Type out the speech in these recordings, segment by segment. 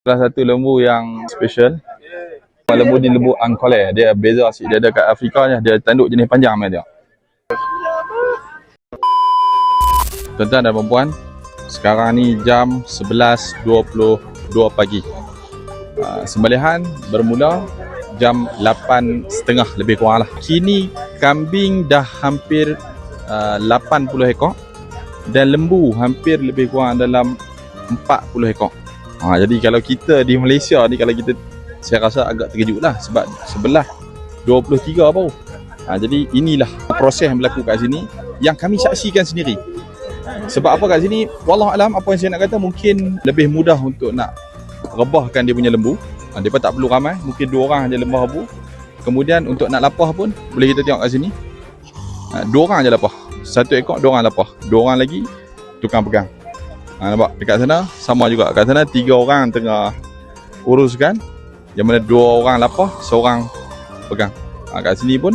Salah satu lembu yang special. Lembu ni lembu Angkole. Dia beza sikit. Dia ada kat Afrika je. Dia tanduk jenis panjang macam tu. Tuan-tuan dan puan-puan, sekarang ni jam 11.22 pagi. Sembelihan bermula jam 8.30 lebih kurang lah. Kini kambing dah hampir 80 ekor dan lembu hampir lebih kurang dalam 40 ekor. Jadi kalau kita di Malaysia ni, kalau kita, saya rasa agak terkejut lah sebab sebelah 23 baru. Jadi inilah proses yang berlaku kat sini yang kami saksikan sendiri. Sebab apa kat sini, wallahualam, apa yang saya nak kata, mungkin lebih mudah untuk nak rebahkan dia punya lembu. Dia pun tak perlu ramai, mungkin 2 orang je lembah lembu. Kemudian untuk nak lapah pun boleh kita tengok kat sini, 2 orang je lapah. 1 ekor 2 orang lapah, 2 orang lagi tukang pegang. Nampak dekat sana sama juga. Kat sana 3 orang tengah uruskan, yang mana 2 orang lapah, 1 orang pegang. Kat sini pun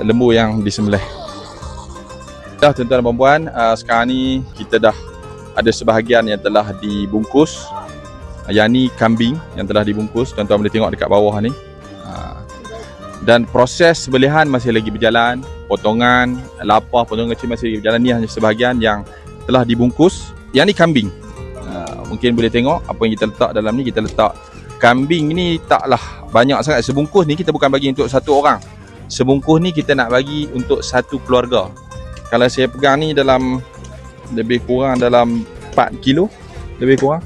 lembu yang disembelih. Dah tuan-tuan dan puan-puan, sekarang ni kita dah ada sebahagian yang telah dibungkus. Yang ni kambing yang telah dibungkus, tuan-tuan boleh tengok dekat bawah ni. Dan proses sembelihan masih lagi berjalan. Potongan lapah, potongan kecil masih lagi berjalan. Ni hanya sebahagian yang telah dibungkus. Yang ni kambing. Mungkin boleh tengok apa yang kita letak dalam ni. Kita letak kambing ni taklah banyak sangat. Sebungkus ni kita bukan bagi untuk 1 orang. Sebungkus ni kita nak bagi untuk 1 keluarga. Kalau saya pegang ni dalam lebih kurang dalam 4 kilo, lebih kurang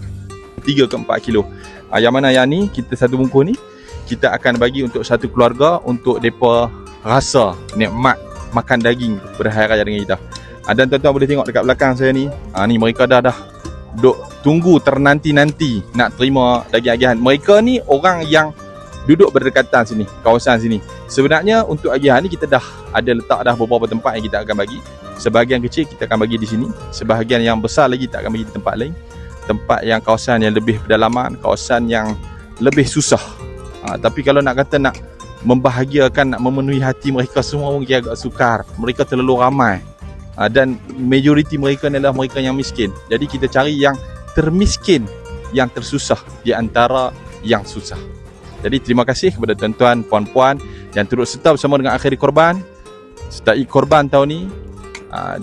3 ke 4 kilo. Yang mana yang ni kita 1 bungkus ni kita akan bagi untuk 1 keluarga, untuk depa rasa nikmat makan daging pada hari raya dengan kita. Dan tuan-tuan boleh tengok dekat belakang saya ni, ni mereka dah duk tunggu ternanti-nanti nak terima daging-agihan. Mereka ni orang yang duduk berdekatan sini, kawasan sini. Sebenarnya untuk agihan ni kita dah ada letak dah beberapa tempat yang kita akan bagi. Sebahagian kecil kita akan bagi di sini, sebahagian yang besar lagi kita akan bagi di tempat lain. Tempat yang kawasan yang lebih pedalaman, kawasan yang lebih susah. Tapi kalau nak kata nak membahagiakan, nak memenuhi hati mereka semua, mungkin agak sukar. Mereka terlalu ramai. Dan majoriti mereka adalah mereka yang miskin. Jadi kita cari yang termiskin, yang tersusah di antara yang susah. Jadi terima kasih kepada tuan-tuan, puan-puan yang turut serta bersama dengan Akhiri Korban, sertai korban tahun ni.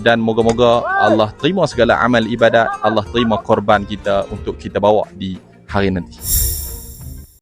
Dan moga-moga Allah terima segala amal ibadat, Allah terima korban kita untuk kita bawa di hari nanti.